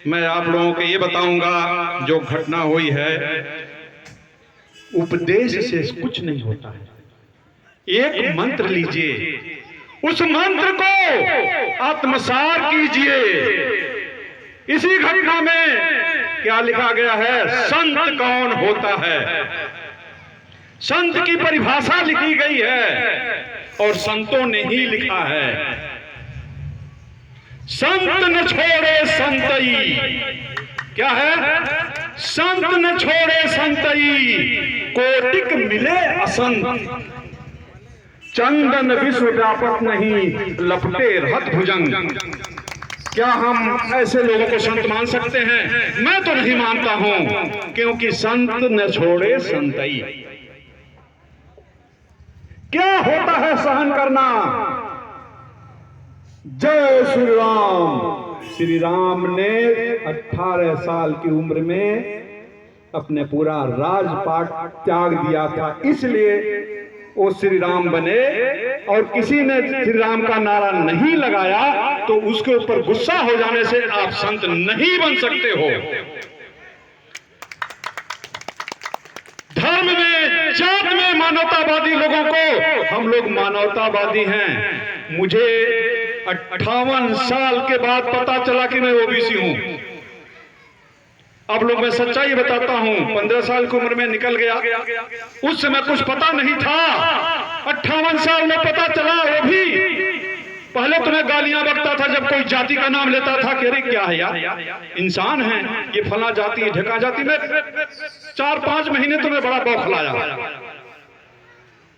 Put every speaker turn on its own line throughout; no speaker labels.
मैं आप लोगों को ये बताऊंगा जो घटना हुई है, उपदेश से कुछ नहीं होता है। एक मंत्र लीजिए, उस मंत्र को आत्मसात कीजिए। इसी घटना में क्या लिखा गया है? संत कौन होता है, संत की परिभाषा लिखी गई है और संतों ने ही लिखा है। संत न छोड़े संतई, क्या है? संत न छोड़े संतई, कोटिक मिले असंत। चंदन विश्व व्यापक नहीं, लपटे रहत भुजंग। क्या हम ऐसे लोगों को संत मान सकते हैं? मैं तो नहीं मानता हूं, क्योंकि संत न छोड़े संतई। क्या होता है सहन करना? जय श्री राम। श्री राम ने 18 साल की उम्र में अपने पूरा राजपाट त्याग दिया था, इसलिए वो श्री राम बने। और किसी ने श्री राम का नारा नहीं लगाया तो उसके ऊपर गुस्सा हो जाने से आप संत नहीं बन सकते हो। धर्म में, जात में मानवतावादी लोगों को हम लोग मानवतावादी हैं। मुझे 58 साल के बाद पता चला कि मैं ओबीसी हूं। अब लोग मैं सच्चाई बताता हूं, 15 साल की उम्र में निकल गया, उस समय कुछ पता नहीं था। 58 साल में पता चला। वो भी पहले तो मैं गालियां बकता था जब कोई जाति का नाम लेता था कि अरे क्या है यार, इंसान है ये, फला जाति है, ढका जाति में। 4-5 महीने तो मैं बड़ा बौखलाया।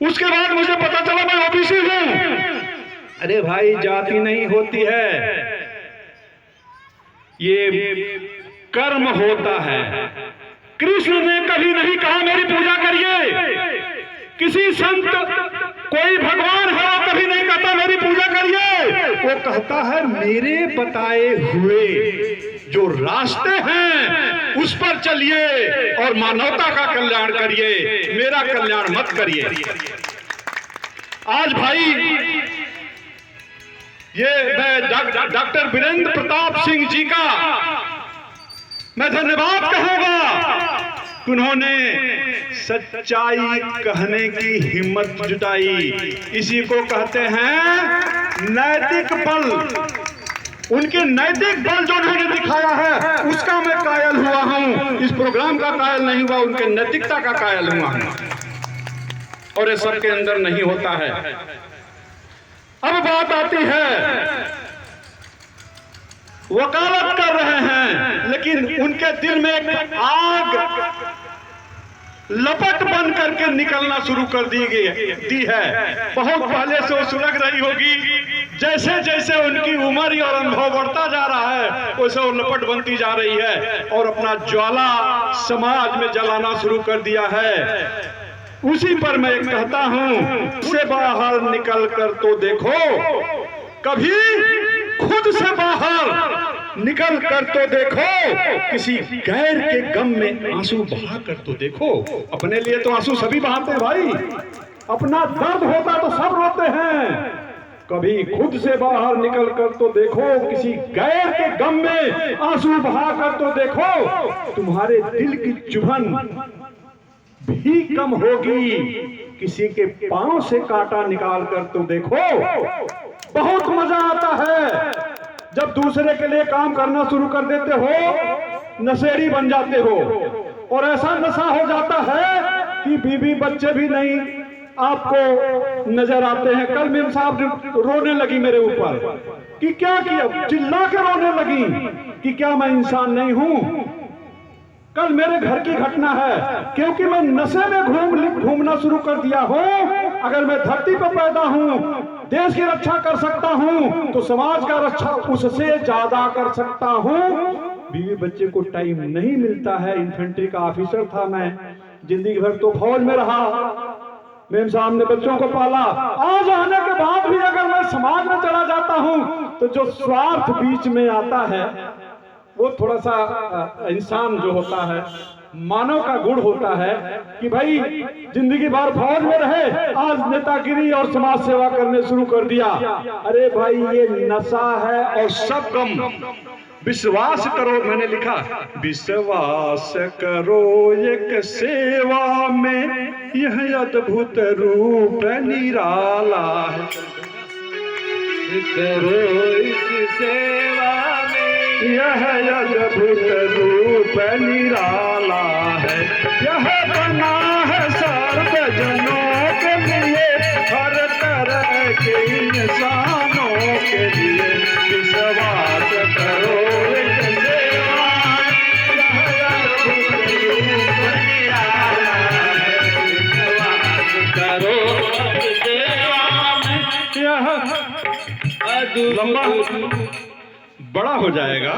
उसके बाद मुझे पता चला मैं ओबीसी हूं। अरे भाई, जाति नहीं होती है, ये कर्म होता है। कृष्ण ने कभी नहीं कहा मेरी पूजा करिए। किसी संत, कोई भगवान है, वो कभी नहीं कहता मेरी पूजा करिए। वो कहता है मेरे बताए हुए जो रास्ते हैं उस पर चलिए और मानवता का कल्याण करिए, मेरा कल्याण मत करिए। आज भाई ये मैं डॉक्टर वीरेंद्र प्रताप सिंह जी का मैं धन्यवाद कहूंगा। उन्होंने सच्चाई कहने की हिम्मत जुटाई। इसी को कहते हैं नैतिक बल। उनके नैतिक बल जो उन्होंने दिखाया है उसका मैं कायल हुआ हूं। इस प्रोग्राम का कायल नहीं हुआ, उनके नैतिकता का कायल हुआ हूं। और ये सबके अंदर नहीं होता है। अब बात आती है, वकालत कर रहे हैं लेकिन उनके दिल में एक आग लपट बन करके निकलना शुरू कर दी है। बहुत पहले से वो सुलग रही होगी। जैसे जैसे उनकी उम्र और अनुभव बढ़ता जा रहा है वैसे वो लपट बनती जा रही है और अपना ज्वाला समाज में जलाना शुरू कर दिया है। उसी पर मैं कहता हूं, से बाहर निकल कर तो देखो, कभी खुद से बाहर निकल कर तो देखो, किसी गैर के गम में आंसू बहा कर तो देखो। अपने लिए तो आंसू सभी बहाते हैं भाई, अपना दर्द होता तो सब रोते हैं। कभी खुद से बाहर निकल कर तो देखो, किसी गैर के गम में आंसू बहा कर तो देखो। तुम्हारे दिल की चुभन भी कम होगी, किसी के पांव से कांटा निकाल कर तो देखो। बहुत मजा आता है जब दूसरे के लिए काम करना शुरू कर देते हो, नशेड़ी बन जाते हो और ऐसा नशा हो जाता है कि बीवी बच्चे भी नहीं आपको नजर आते हैं। कल मेम साहब रोने लगी मेरे ऊपर कि क्या किया, चिल्ला के रोने लगी कि क्या मैं इंसान नहीं हूं। कल मेरे घर की घटना है, क्योंकि मैं नशे में घूमना शुरू कर दिया हूं। अगर मैं धरती पर पैदा हूं, देश की रक्षा कर सकता हूं तो समाज का रक्षा उससे ज्यादा कर सकता हूं। बीवी बच्चे को टाइम नहीं मिलता है। इन्फेंट्री का ऑफिसर था मैं, जिंदगी भर तो फौज में रहा, मेम साहब ने बच्चों को पाला। आज आने के बाद भी अगर मैं समाज में चला जाता हूं तो जो स्वार्थ बीच में आता है वो थोड़ा सा इंसान जो होता है, मानव का गुण होता है कि भाई जिंदगी भर फौज में रहे, आज नेतागिरी और समाज सेवा करने शुरू कर दिया। अरे भाई ये नशा है और सब गम विश्वास करो, मैंने लिखा विश्वास करो एक सेवा में यह अद्भुत रूप निराला है।
करो इस सेवा में
यह अद्भुत रूप निराला है। यह बना है सर्वजनों के लिए, हर तरह के इंसानों के लिए। विश्वास करो एक सेवा में यह अद्भुत रूप निराला है। विश्वास
करो इस सेवा में
यह लंबा बड़ा हो जाएगा,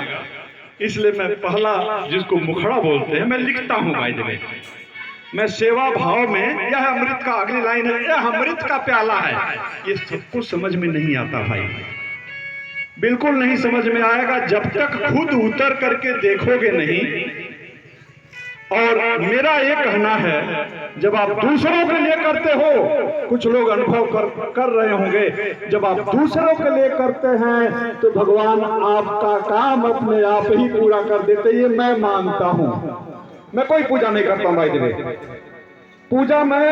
इसलिए मैं पहला जिसको मुखड़ा बोलते हैं मैं लिखता हूं भाई देवे। मैं सेवा भाव में, यह अमृत का, अगली लाइन है, यह अमृत का प्याला है। ये सब कुछ समझ में नहीं आता भाई, बिल्कुल नहीं समझ में आएगा जब तक खुद उतर करके देखोगे नहीं। और मेरा ये कहना है, जब आप दूसरों के लिए करते हो, कुछ लोग अनुभव कर रहे होंगे, जब आप दूसरों के लिए करते हैं तो भगवान आपका काम अपने आप ही पूरा कर देते। ये मैं मानता हूं। मैं कोई पूजा नहीं करता हूं भाई देवे, पूजा मैं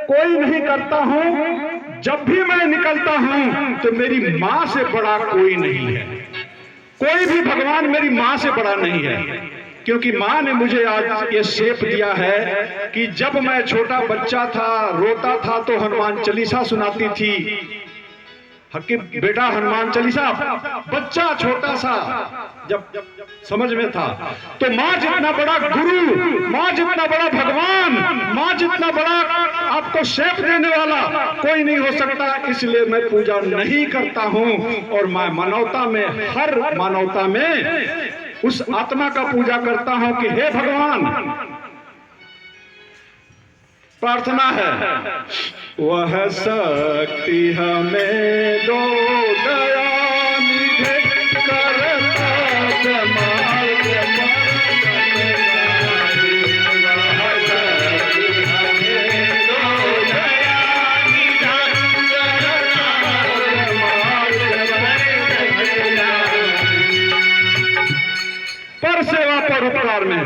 कोई नहीं करता हूं। जब भी मैं निकलता हूं तो मेरी मां से बड़ा कोई नहीं है। कोई भी भगवान मेरी मां से बड़ा नहीं है, क्योंकि माँ ने मुझे आज ये शेप दिया है कि जब मैं छोटा बच्चा था, रोता था, तो हनुमान चालीसा सुनाती थी। हकी बेटा हनुमान चालीसा, बच्चा छोटा सा जब समझ में था, तो माँ जितना बड़ा गुरु, माँ जितना बड़ा भगवान, माँ जितना बड़ा आपको शेप देने वाला कोई नहीं हो सकता। इसलिए मैं पूजा नहीं करता हूँ। और मैं मानवता में, हर मानवता में उस आत्मा का पूजा करता हूं कि हे भगवान, प्रार्थना है वह शक्ति हमें दो, दया निधे करता समाज पर सेवा पर उपकार में।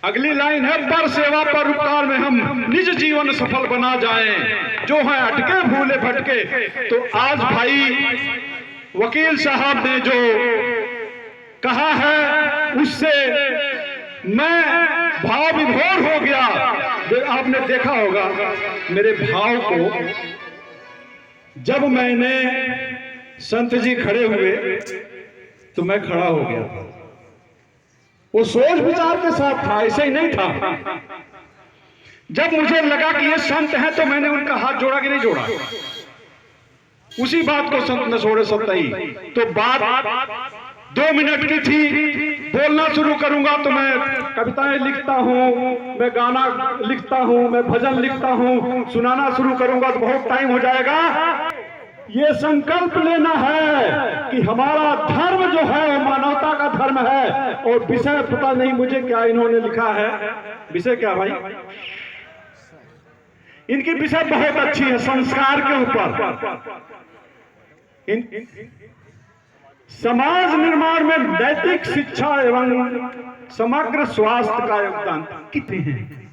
अगली लाइन है, पर सेवा पर उपकार में हम निज जीवन सफल बना जाएं, जो है अटके भूले भटके। तो आज भाई वकील साहब ने जो कहा है उससे मैं भाव विभोर हो गया। आपने देखा होगा मेरे भाव को, जब मैंने संत जी खड़े हुए तो मैं खड़ा हो गया था। वो सोच विचार के साथ था, ऐसे ही नहीं था। जब मुझे लगा कि ये संत हैं तो मैंने उनका हाथ जोड़ा कि नहीं जोड़ा, उसी बात को संत न छोड़े सत्ताई। तो बात 2 मिनट की थी, बोलना शुरू करूंगा तो मैं कविताएं लिखता हूं, मैं गाना लिखता हूं, मैं भजन लिखता हूं, सुनाना शुरू करूंगा तो बहुत टाइम हो जाएगा। ये संकल्प लेना है कि हमारा धर्म जो है वो मानवता का धर्म है। और विषय पता नहीं मुझे क्या इन्होंने लिखा है, विषय क्या भाई, इनकी विषय बहुत अच्छी है, संस्कार के ऊपर, समाज निर्माण में नैतिक शिक्षा एवं समग्र स्वास्थ्य का योगदान। कितने हैं,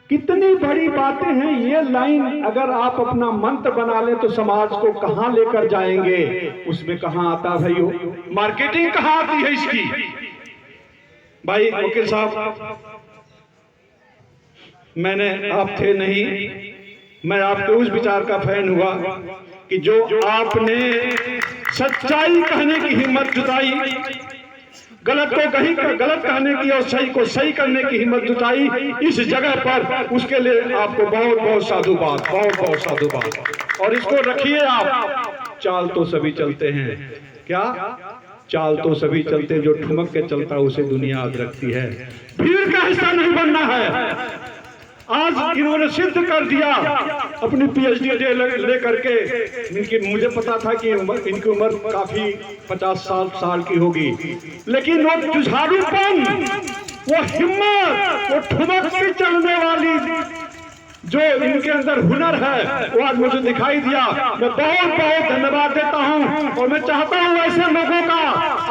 कितनी बड़ी बातें हैं। ये लाइन अगर आप अपना मंत्र बना लें तो समाज को कहां लेकर जाएंगे, उसमें कहां आता भाइयों, मार्केटिंग कहां आती है इसकी। भाई वकील साहब, मैंने, आप थे नहीं, मैं आपके उस विचार का फैन हुआ कि जो आपने सच्चाई कहने की हिम्मत जुटाई, गलत को गलत कहने की और सही को सही करने की हिम्मत जुटाई इस जगह पर, उसके लिए आपको बहुत बहुत साधुवाद, बहुत बहुत साधुवाद। और इसको रखिए आप। चाल तो सभी चलते हैं, क्या चाल तो सभी चलते हैं, जो ठुमक के चलता उसे दुनिया याद रखती है। भीड़ का हिस्सा नहीं बनना है। आज इन्होंने सिद्ध कर दिया अपनी पीएचडी ले करके। इनकी, मुझे पता था कि इनकी उम्र काफी 50 साल की होगी, लेकिन वो जुझारूपन, वो हिम्मत, वो ठुमक के चलने वाली जो इनके अंदर हुनर है वो आज मुझे दिखाई दिया। मैं बहुत बहुत धन्यवाद देता हूं और मैं चाहता हूं ऐसे लोगों का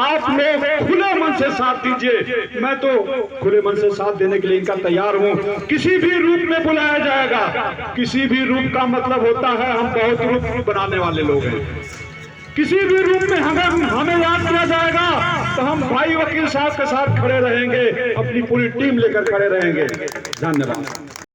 आप लोग खुले मन से साथ दीजिए। मैं तो खुले मन से साथ देने के लिए इनका तैयार हूं। किसी भी रूप में बुलाया जाएगा, किसी भी रूप का मतलब होता है हम बहुत रूप बनाने वाले लोग हैं। किसी भी रूप में हमें याद किया जाएगा तो हम भाई वकील साहब के साथ खड़े रहेंगे, अपनी पूरी टीम लेकर खड़े रहेंगे। धन्यवाद।